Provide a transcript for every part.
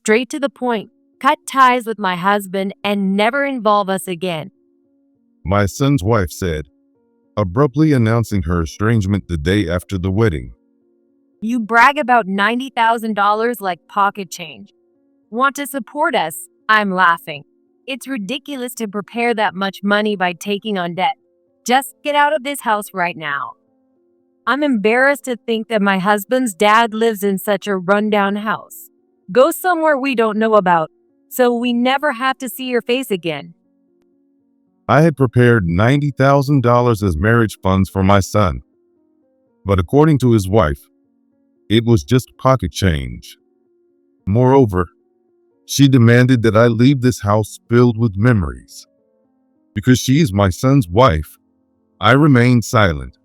straight to the point, cut ties with my husband, and never involve us again. my son's wife said, abruptly announcing her estrangement the day after the wedding. You brag about $90,000 like pocket change. Want to support us? I'm laughing. It's ridiculous to prepare that much money by taking on debt. Just get out of this house right now. I'm embarrassed to think that my husband's dad lives in such a rundown house. Go somewhere we don't know about, so we never have to see your face again. I had prepared $90,000 as marriage funds for my son, but according to his wife, it was just pocket change. Moreover, she demanded that I leave this house filled with memories. Because she is my son's wife, I remained silent,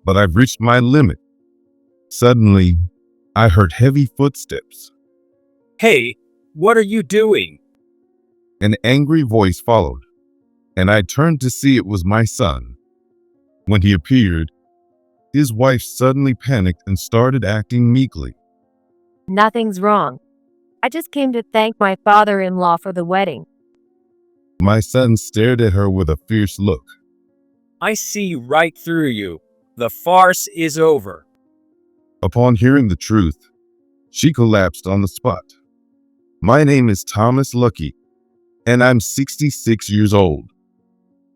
but I've reached my limit. Suddenly, I heard heavy footsteps. Hey, what are you doing? An angry voice followed, and I turned to see it was my son. When he appeared, his wife suddenly panicked and started acting meekly. Nothing's wrong. I just came to thank my father-in-law for the wedding. My son stared at her with a fierce look. I see right through you. The farce is over. Upon hearing the truth, she collapsed on the spot. My name is Thomas Lucky, and I'm 66 years old.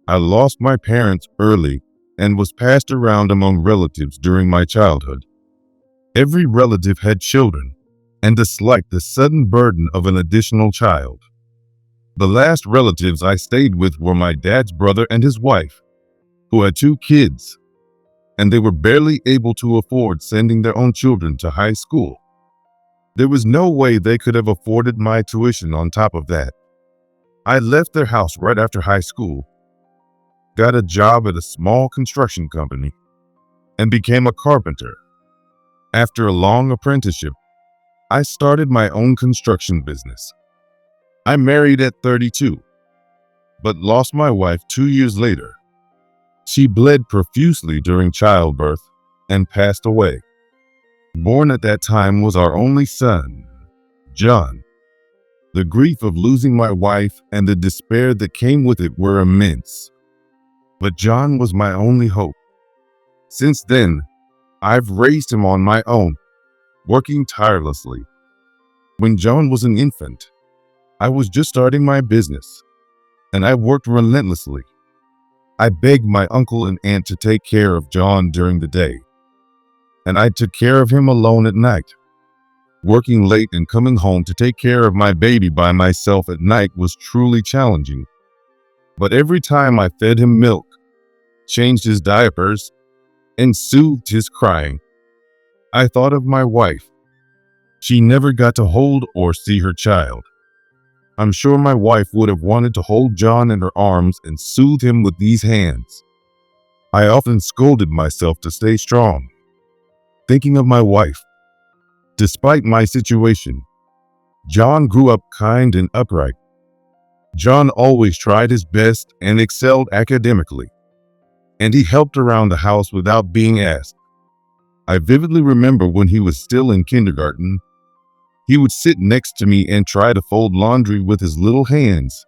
I lost my parents early and was passed around among relatives during my childhood. Every relative had children and disliked the sudden burden of an additional child. The last relatives I stayed with were my dad's brother and his wife, who had 2 kids, and they were barely able to afford sending their own children to high school. There was no way they could have afforded my tuition on top of that. I left their house right after high school, got a job at a small construction company, and became a carpenter. After a long apprenticeship, I started my own construction business. I married at 32, but lost my wife 2 years later. She bled profusely during childbirth and passed away. Born at that time was our only son, John. The grief of losing my wife and the despair that came with it were immense. But John was my only hope. Since then, I've raised him on my own, working tirelessly. When John was an infant, I was just starting my business, and I worked relentlessly. I begged my uncle and aunt to take care of John during the day, and I took care of him alone at night. Working late and coming home to take care of my baby by myself at night was truly challenging. But every time I fed him milk, changed his diapers, and soothed his crying, I thought of my wife. She never got to hold or see her child. I'm sure my wife would have wanted to hold John in her arms and soothe him with these hands. I often scolded myself to stay strong, thinking of my wife. Despite my situation, John grew up kind and upright. John always tried his best and excelled academically, and he helped around the house without being asked. I vividly remember when he was still in kindergarten, he would sit next to me and try to fold laundry with his little hands,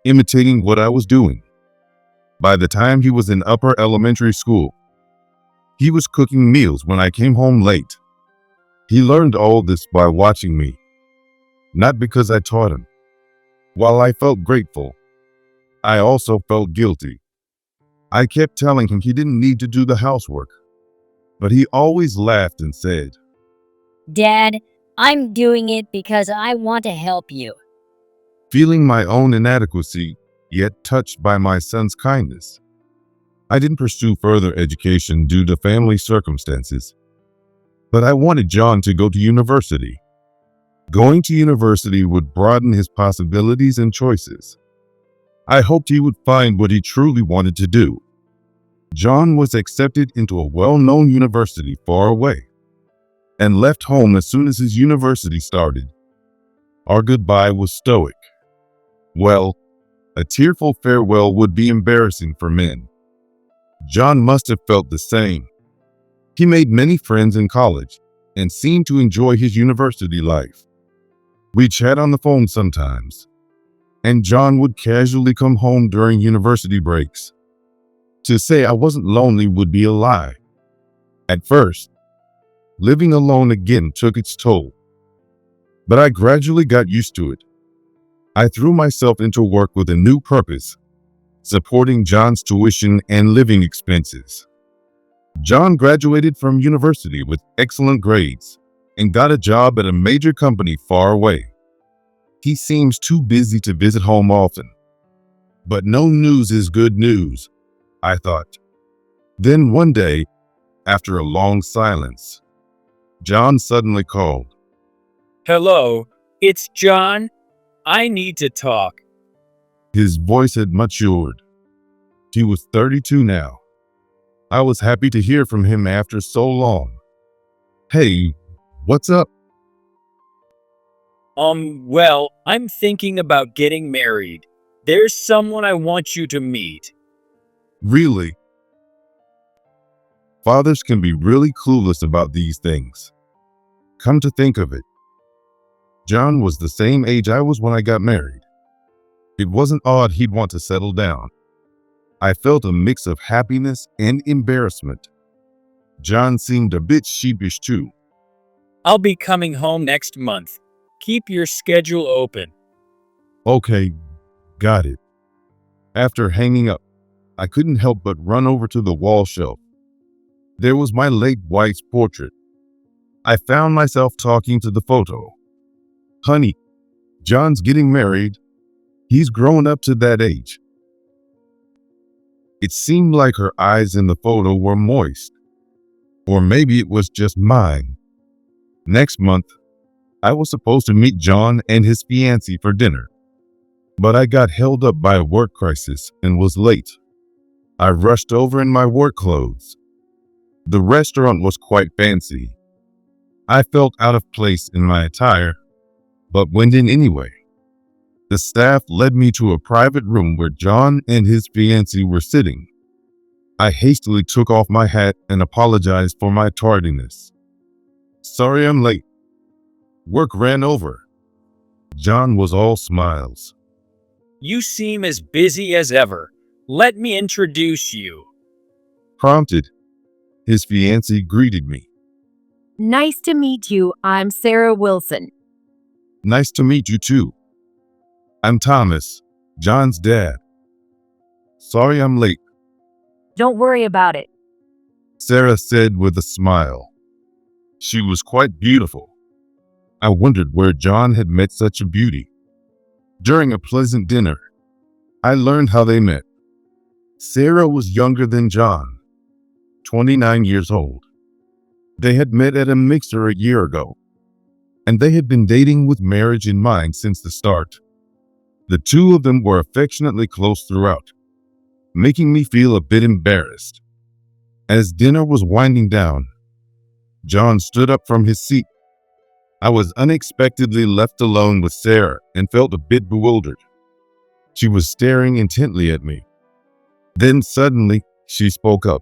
imitating what I was doing. By the time he was in upper elementary school, he was cooking meals when I came home late. He learned all this by watching me, not because I taught him. While I felt grateful, I also felt guilty. I kept telling him he didn't need to do the housework, but he always laughed and said, Dad, I'm doing it because I want to help you. feeling my own inadequacy, yet touched by my son's kindness. I didn't pursue further education due to family circumstances, but I wanted John to go to university. Going to university would broaden his possibilities and choices. I hoped he would find what he truly wanted to do. John was accepted into a well-known university far away and left home as soon as his university started. Our goodbye was stoic. Well, a tearful farewell would be embarrassing for men. John must have felt the same. He made many friends in college and seemed to enjoy his university life. We chat on the phone sometimes, and John would casually come home during university breaks. To say I wasn't lonely would be a lie. At first, living alone again took its toll, but I gradually got used to it. I threw myself into work with a new purpose, supporting John's tuition and living expenses. John graduated from university with excellent grades and got a job at a major company far away. He seems too busy to visit home often. But no news is good news, I thought. Then one day, after a long silence, John suddenly called. Hello, it's John. I need to talk. His voice had matured. He was 32 now. I was happy to hear from him after so long. Hey, what's up? Well, I'm thinking about getting married. There's someone I want you to meet. Really? Fathers can be really clueless about these things. Come to think of it, John was the same age I was when I got married. It wasn't odd he'd want to settle down. I felt a mix of happiness and embarrassment. John seemed a bit sheepish too. I'll be coming home next month. Keep your schedule open. Okay, got it. After hanging up, I couldn't help but run over to the wall shelf. There was my late wife's portrait. I found myself talking to the photo. Honey, John's getting married. He's grown up to that age. It seemed like her eyes in the photo were moist. Or maybe it was just mine. Next month, I was supposed to meet John and his fiancee for dinner. But I got held up by a work crisis and was late. I rushed over in my work clothes. The restaurant was quite fancy. I felt out of place in my attire, but went in anyway. The staff led me to a private room where John and his fiancée were sitting. I hastily took off my hat and apologized for my tardiness. Sorry I'm late. Work ran over. John was all smiles. You seem as busy as ever. Let me introduce you. Prompted, his fiancée greeted me. Nice to meet you. I'm Sarah Wilson. Nice to meet you too. I'm Thomas, John's dad. Sorry I'm late, Don't worry about it. Sarah said with a smile. She was quite beautiful. I wondered where John had met such a beauty. During a pleasant dinner, I learned how they met. Sarah was younger than John, 29 years old. They had met at a mixer a year ago, and they had been dating with marriage in mind since the start. The two of them were affectionately close throughout, making me feel a bit embarrassed. As dinner was winding down, John stood up from his seat. I was unexpectedly left alone with Sarah and felt a bit bewildered. She was staring intently at me. Then suddenly, she spoke up.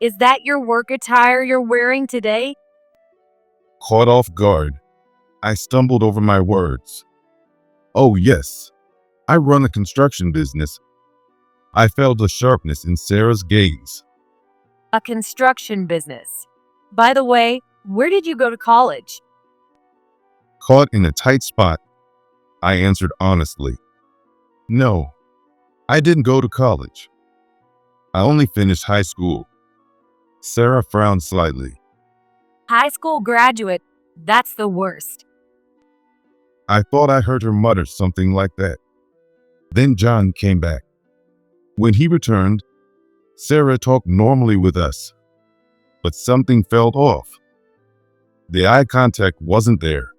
Is that your work attire you're wearing today? Caught off guard, I stumbled over my words. Oh yes, I run a construction business. I felt a sharpness in Sarah's gaze. A construction business. By the way, where did you go to college? Caught in a tight spot, I answered honestly. No, I didn't go to college. I only finished high school. Sarah frowned slightly. High school graduate. That's the worst. I thought I heard her mutter something like that. Then John came back. When he returned, Sarah talked normally with us, but something felt off. The eye contact wasn't there,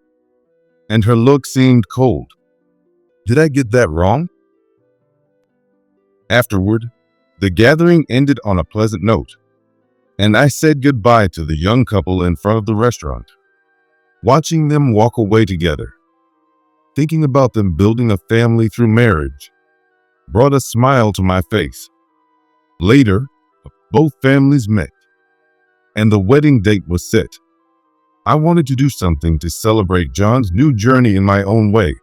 and her look seemed cold. Did I get that wrong? Afterward, the gathering ended on a pleasant note, and I said goodbye to the young couple in front of the restaurant. Watching them walk away together, thinking about them building a family through marriage, brought a smile to my face. Later, both families met, and the wedding date was set. I wanted to do something to celebrate John's new journey in my own way.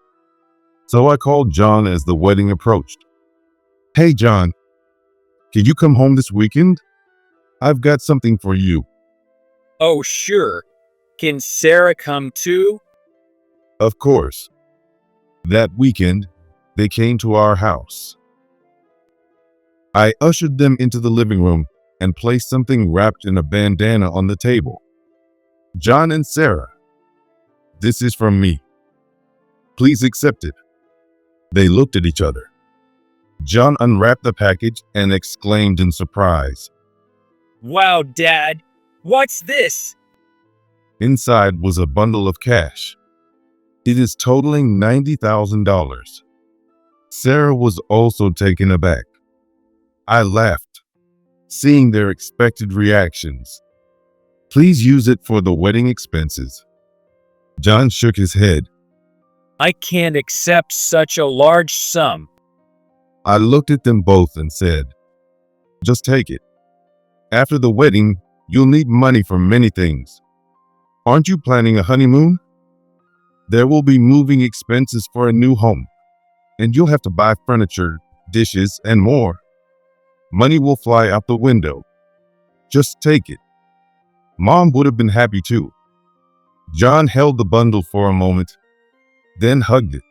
So I called John as the wedding approached. "Hey John, can you come home this weekend? I've got something for you." Oh, sure. Can Sarah come too? Of course. That weekend, they came to our house. I ushered them into the living room and placed something wrapped in a bandana on the table. "John and Sarah, this is from me. Please accept it." They looked at each other. John unwrapped the package and exclaimed in surprise. Wow, Dad. What's this? Inside was a bundle of cash. It is totaling $90,000. Sarah was also taken aback. I laughed, seeing their expected reactions. "Please use it for the wedding expenses." John shook his head. I can't accept such a large sum. I looked at them both and said, "Just take it. After the wedding, you'll need money for many things. Aren't you planning a honeymoon? There will be moving expenses for a new home, and you'll have to buy furniture, dishes, and more. Money will fly out the window. Just take it." Mom would have been happy too. John held the bundle for a moment, then hugged it.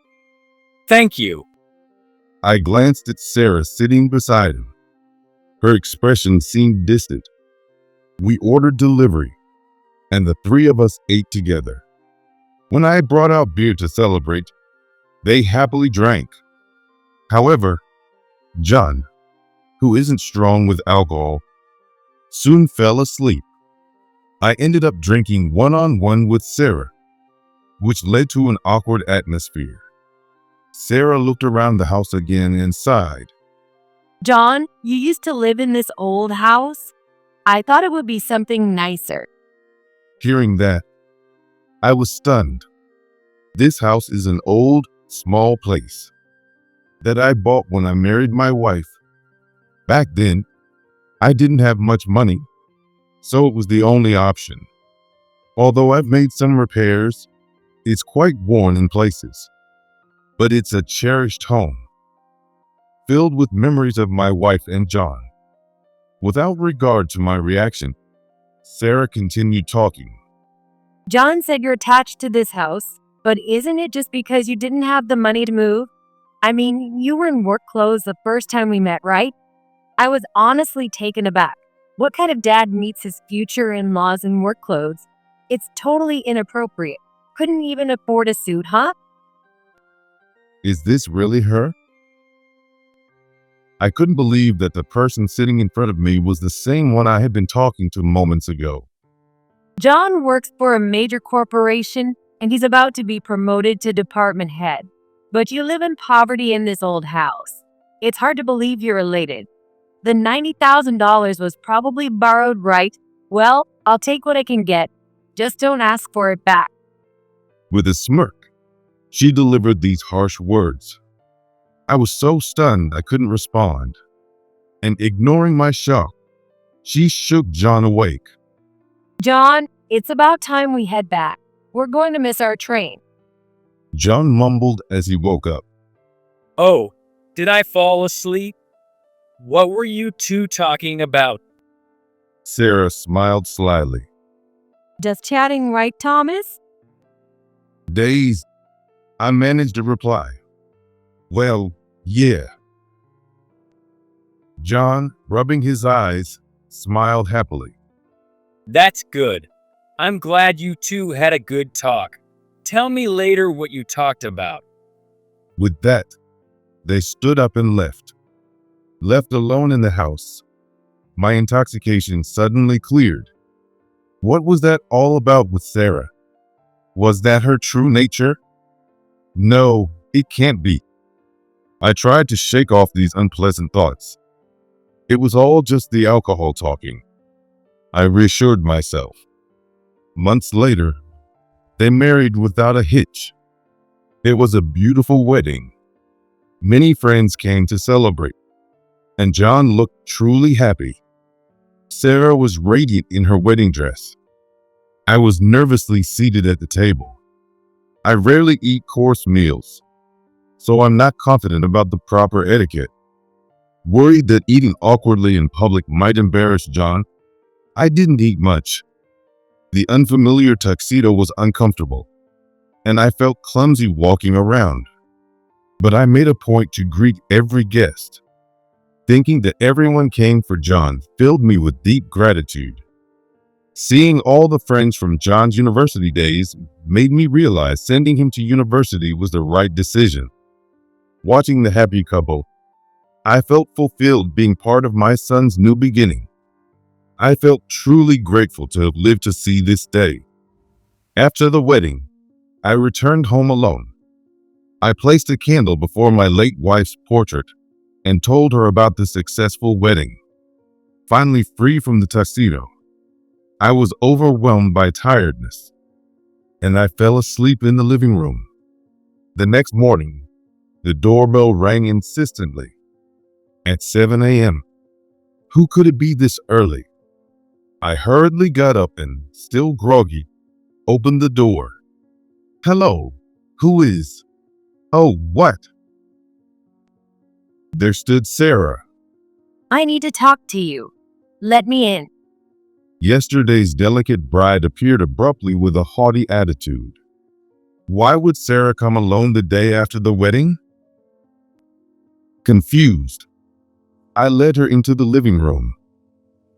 Thank you. I glanced at Sarah sitting beside him. Her expression seemed distant. We ordered delivery, and the three of us ate together. When I brought out beer to celebrate, they happily drank. However, John, who isn't strong with alcohol, soon fell asleep. I ended up drinking one-on-one with Sarah, which led to an awkward atmosphere. Sarah looked around the house again and sighed. John, you used to live in this old house? I thought it would be something nicer. Hearing that, I was stunned. This house is an old, small place that I bought when I married my wife. Back then, I didn't have much money, so it was the only option. Although I've made some repairs, it's quite worn in places. But it's a cherished home, filled with memories of my wife and John. Without regard to my reaction, Sarah continued talking. John said you're attached to this house, but isn't it just because you didn't have the money to move? I mean, you were in work clothes the first time we met, right? I was honestly taken aback. What kind of dad meets his future in-laws in work clothes? It's totally inappropriate. Couldn't even afford a suit, huh? Is this really her? I couldn't believe that the person sitting in front of me was the same one I had been talking to moments ago. John works for a major corporation, and he's about to be promoted to department head. But you live in poverty in this old house. It's hard to believe you're related. The $90,000 was probably borrowed, right? Well, I'll take what I can get. Just don't ask for it back. With a smirk, she delivered these harsh words. I was so stunned I couldn't respond. And ignoring my shock, she shook John awake. John, it's about time we head back. We're going to miss our train. John mumbled as he woke up. Oh, did I fall asleep? What were you two talking about? Sarah smiled slyly. Just chatting, right, Thomas? Dazed, I managed to reply. Well, yeah. John, rubbing his eyes, smiled happily. That's good. I'm glad you two had a good talk. Tell me later what you talked about. With that, they stood up and left. Left alone in the house, my intoxication suddenly cleared. What was that all about with Sarah? Was that her true nature? No, it can't be. I tried to shake off these unpleasant thoughts. It was all just the alcohol talking. I reassured myself. Months later, they married without a hitch. It was a beautiful wedding. Many friends came to celebrate, and John looked truly happy. Sarah was radiant in her wedding dress. I was nervously seated at the table. I rarely eat course meals, so I'm not confident about the proper etiquette. Worried that eating awkwardly in public might embarrass John, I didn't eat much. The unfamiliar tuxedo was uncomfortable, and I felt clumsy walking around. But I made a point to greet every guest. Thinking that everyone came for John filled me with deep gratitude. Seeing all the friends from John's university days made me realize sending him to university was the right decision. Watching the happy couple, I felt fulfilled being part of my son's new beginning. I felt truly grateful to have lived to see this day. After the wedding, I returned home alone. I placed a candle before my late wife's portrait and told her about the successful wedding. Finally free from the tuxedo, I was overwhelmed by tiredness, and I fell asleep in the living room. The next morning, the doorbell rang insistently. At 7 a.m. Who could it be this early? I hurriedly got up and, still groggy, opened the door. Hello, who is? Oh, what? There stood Sarah. I need to talk to you. Let me in. Yesterday's delicate bride appeared abruptly with a haughty attitude. Why would Sarah come alone the day after the wedding? Confused, I led her into the living room.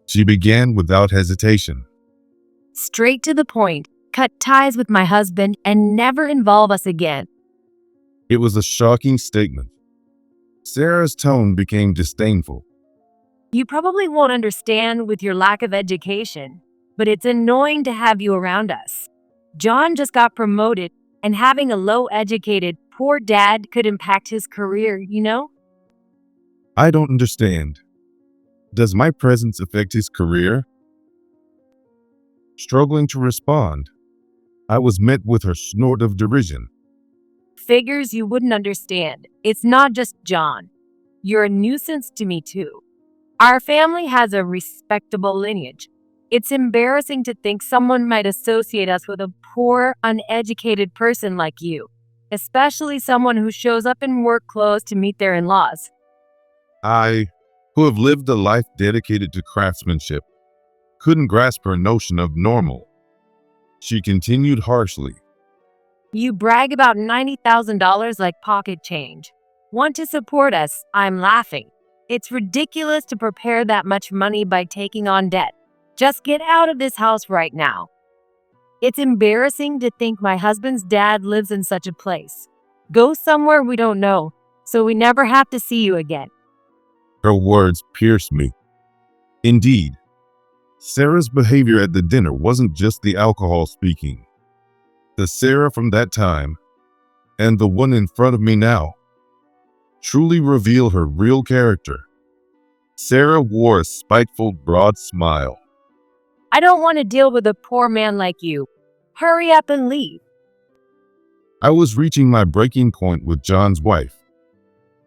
She began without hesitation. Straight to the point. Cut ties with my husband and never involve us again. It was a shocking statement. Sarah's tone became disdainful. You probably won't understand with your lack of education, but it's annoying to have you around us. John just got promoted, and having a low-educated, poor dad could impact his career, you know? I don't understand. Does my presence affect his career? Struggling to respond, I was met with her snort of derision. Figures you wouldn't understand. It's not just John. You're a nuisance to me too. Our family has a respectable lineage. It's embarrassing to think someone might associate us with a poor, uneducated person like you, especially someone who shows up in work clothes to meet their in-laws. I, who have lived a life dedicated to craftsmanship, couldn't grasp her notion of normal. She continued harshly. You brag about $90,000 like pocket change. Want to support us? I'm laughing. It's ridiculous to prepare that much money by taking on debt. Just get out of this house right now. It's embarrassing to think my husband's dad lives in such a place. Go somewhere we don't know, so we never have to see you again. Her words pierced me. Indeed, Sarah's behavior at the dinner wasn't just the alcohol speaking. The Sarah from that time, and the one in front of me now, truly reveal her real character. Sarah wore a spiteful, broad smile. I don't want to deal with a poor man like you. Hurry up and leave. I was reaching my breaking point with John's wife.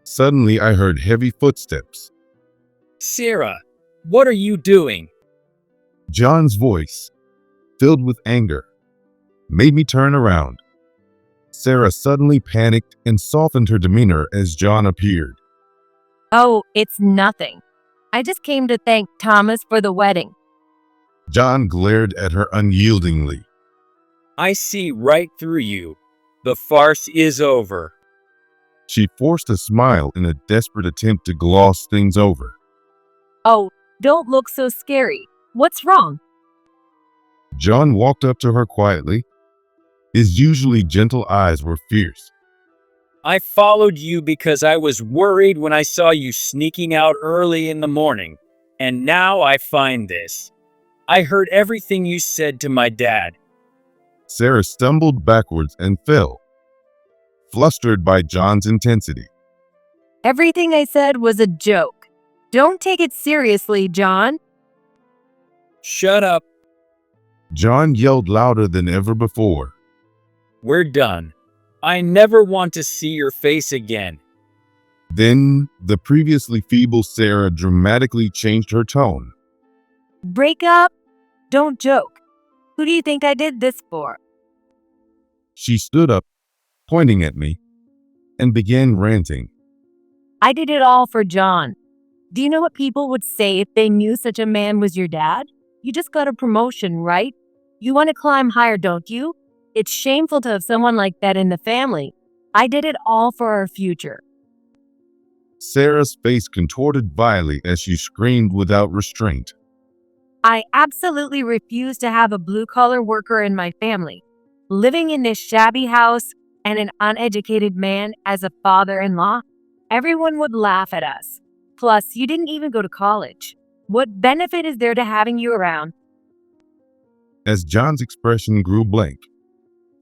Suddenly, I heard heavy footsteps. Sarah, what are you doing? John's voice, filled with anger, made me turn around. Sarah suddenly panicked and softened her demeanor as John appeared. Oh, it's nothing. I just came to thank Thomas for the wedding. John glared at her unyieldingly. I see right through you. The farce is over. She forced a smile in a desperate attempt to gloss things over. Oh, don't look so scary. What's wrong? John walked up to her quietly. His usually gentle eyes were fierce. I followed you because I was worried when I saw you sneaking out early in the morning, and now I find this. I heard everything you said to my dad. Sarah stumbled backwards and fell, flustered by John's intensity. Everything I said was a joke. Don't take it seriously, John. Shut up. John yelled louder than ever before. We're done. I never want to see your face again. Then, the previously feeble Sarah dramatically changed her tone. Break up? Don't joke. Who do you think I did this for? She stood up, pointing at me, and began ranting. I did it all for John. Do you know what people would say if they knew such a man was your dad? You just got a promotion, right? You want to climb higher, don't you? It's shameful to have someone like that in the family. I did it all for our future. Sarah's face contorted vilely as she screamed without restraint. I absolutely refuse to have a blue-collar worker in my family. Living in this shabby house and an uneducated man as a father-in-law, everyone would laugh at us. Plus, you didn't even go to college. What benefit is there to having you around? As John's expression grew blank,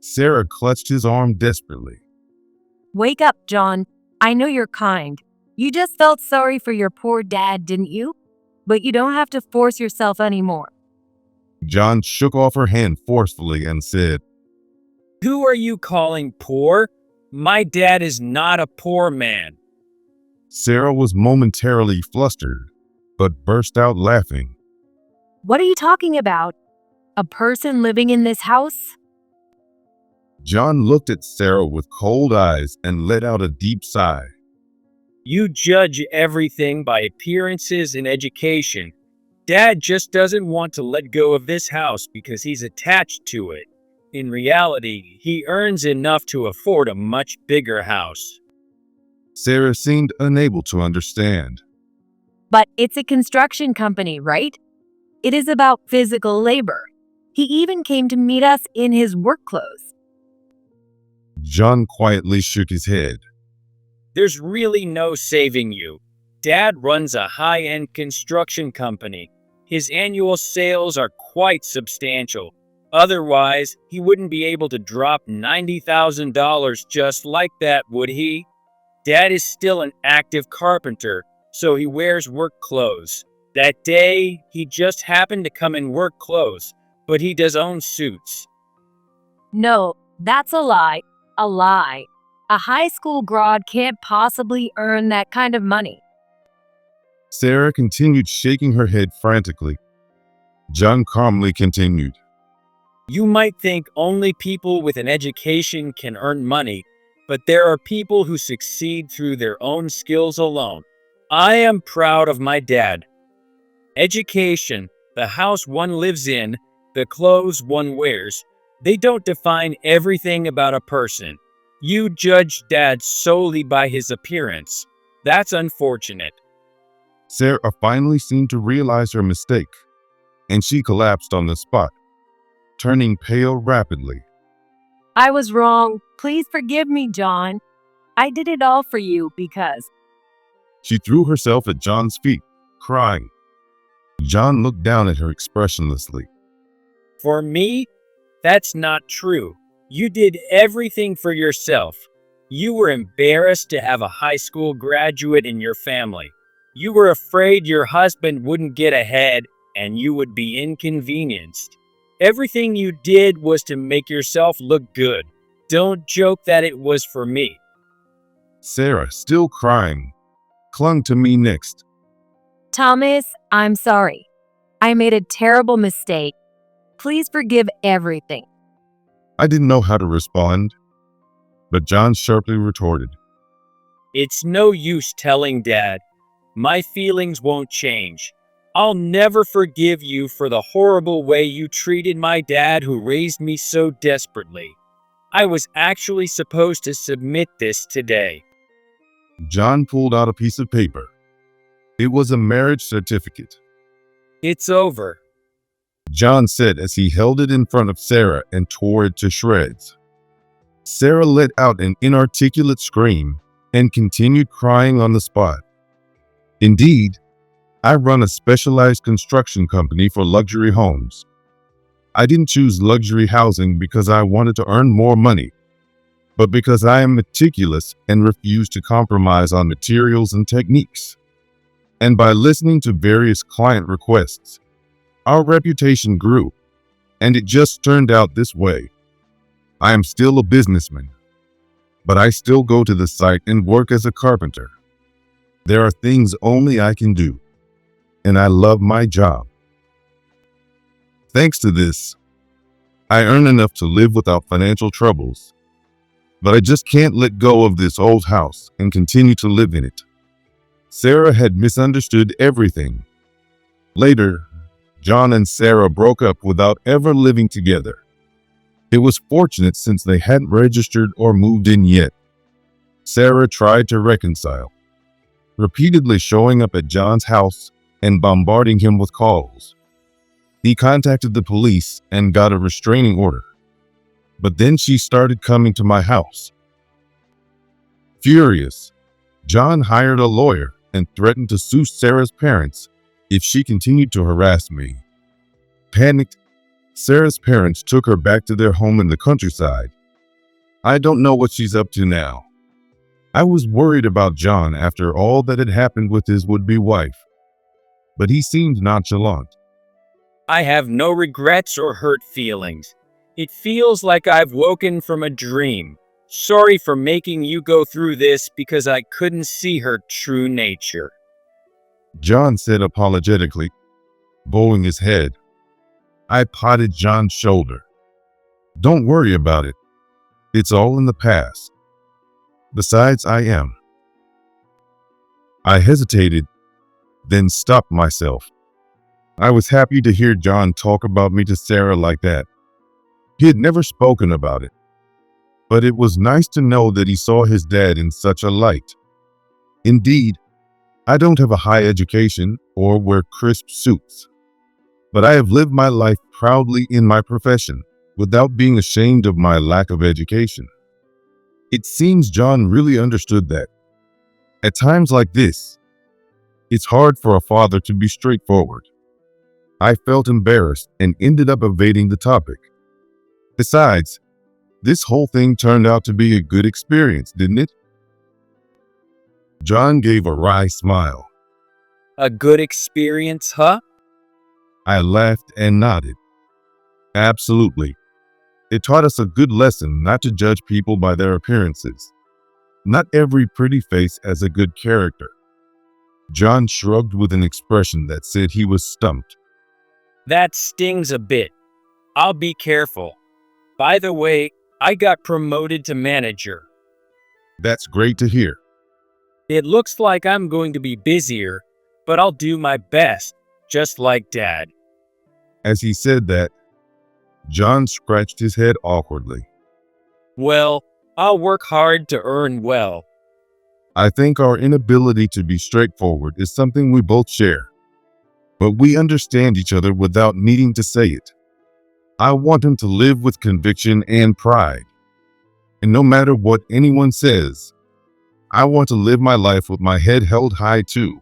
Sarah clutched his arm desperately. Wake up, John. I know you're kind. You just felt sorry for your poor dad, didn't you? But you don't have to force yourself anymore. John shook off her hand forcefully and said, Who are you calling poor? My dad is not a poor man. Sarah was momentarily flustered, but burst out laughing. What are you talking about? A person living in this house? John looked at Sarah with cold eyes and let out a deep sigh. You judge everything by appearances and education. Dad just doesn't want to let go of this house because he's attached to it. In reality, he earns enough to afford a much bigger house. Sarah seemed unable to understand. But it's a construction company, right? It is about physical labor. He even came to meet us in his work clothes. John quietly shook his head. There's really no saving you. Dad runs a high-end construction company. His annual sales are quite substantial. Otherwise, he wouldn't be able to drop $90,000 just like that, would he? Dad is still an active carpenter, so he wears work clothes. That day, he just happened to come in work clothes, but he does own suits. No, that's a lie. A lie. A high school grad can't possibly earn that kind of money. Sarah continued shaking her head frantically. John calmly continued. You might think only people with an education can earn money, but there are people who succeed through their own skills alone. I am proud of my dad. Education, the house one lives in, the clothes one wears, they don't define everything about a person. You judge Dad solely by his appearance. That's unfortunate. Sarah finally seemed to realize her mistake, and she collapsed on the spot, turning pale rapidly. I was wrong. Please forgive me, John. I did it all for you because… She threw herself at John's feet, crying. John looked down at her expressionlessly. For me, that's not true. You did everything for yourself. You were embarrassed to have a high school graduate in your family. You were afraid your husband wouldn't get ahead and you would be inconvenienced. Everything you did was to make yourself look good. Don't joke that it was for me. Sarah, still crying, clung to me next. Thomas, I'm sorry. I made a terrible mistake. Please forgive everything. I didn't know how to respond, but John sharply retorted. It's no use telling Dad. My feelings won't change. I'll never forgive you for the horrible way you treated my dad who raised me so desperately. I was actually supposed to submit this today. John pulled out a piece of paper. It was a marriage certificate. It's over. John said as he held it in front of Sarah and tore it to shreds. Sarah let out an inarticulate scream and continued crying on the spot. Indeed, I run a specialized construction company for luxury homes. I didn't choose luxury housing because I wanted to earn more money, but because I am meticulous and refuse to compromise on materials and techniques. And by listening to various client requests, our reputation grew, and it just turned out this way. I am still a businessman, but I still go to the site and work as a carpenter. There are things only I can do, and I love my job. Thanks to this, I earn enough to live without financial troubles, but I just can't let go of this old house and continue to live in it. Sarah had misunderstood everything. Later, John and Sarah broke up without ever living together. It was fortunate since they hadn't registered or moved in yet. Sarah tried to reconcile, repeatedly showing up at John's house and bombarding him with calls. He contacted the police and got a restraining order. But then she started coming to my house. Furious, John hired a lawyer and threatened to sue Sarah's parents if she continued to harass me. Panicked, Sarah's parents took her back to their home in the countryside. I don't know what she's up to now. I was worried about John after all that had happened with his would-be wife, but he seemed nonchalant. I have no regrets or hurt feelings. It feels like I've woken from a dream. Sorry for making you go through this because I couldn't see her true nature. John said apologetically, bowing his head. I patted John's shoulder. Don't worry about it. It's all in the past. Besides, I hesitated, then stopped myself. I was happy to hear John talk about me to Sarah like that. He had never spoken about it, but it was nice to know that he saw his dad in such a light. Indeed, I don't have a high education or wear crisp suits, but I have lived my life proudly in my profession without being ashamed of my lack of education. It seems John really understood that. At times like this, it's hard for a father to be straightforward. I felt embarrassed and ended up evading the topic. Besides, this whole thing turned out to be a good experience, didn't it? John gave a wry smile. A good experience, huh? I laughed and nodded. Absolutely. It taught us a good lesson not to judge people by their appearances. Not every pretty face has a good character. John shrugged with an expression that said he was stumped. That stings a bit. I'll be careful. By the way, I got promoted to manager. That's great to hear. It looks like I'm going to be busier, but I'll do my best, just like Dad. As he said that, John scratched his head awkwardly. Well, I'll work hard to earn well. I think our inability to be straightforward is something we both share, but we understand each other without needing to say it. I want him to live with conviction and pride. And no matter what anyone says, I want to live my life with my head held high too.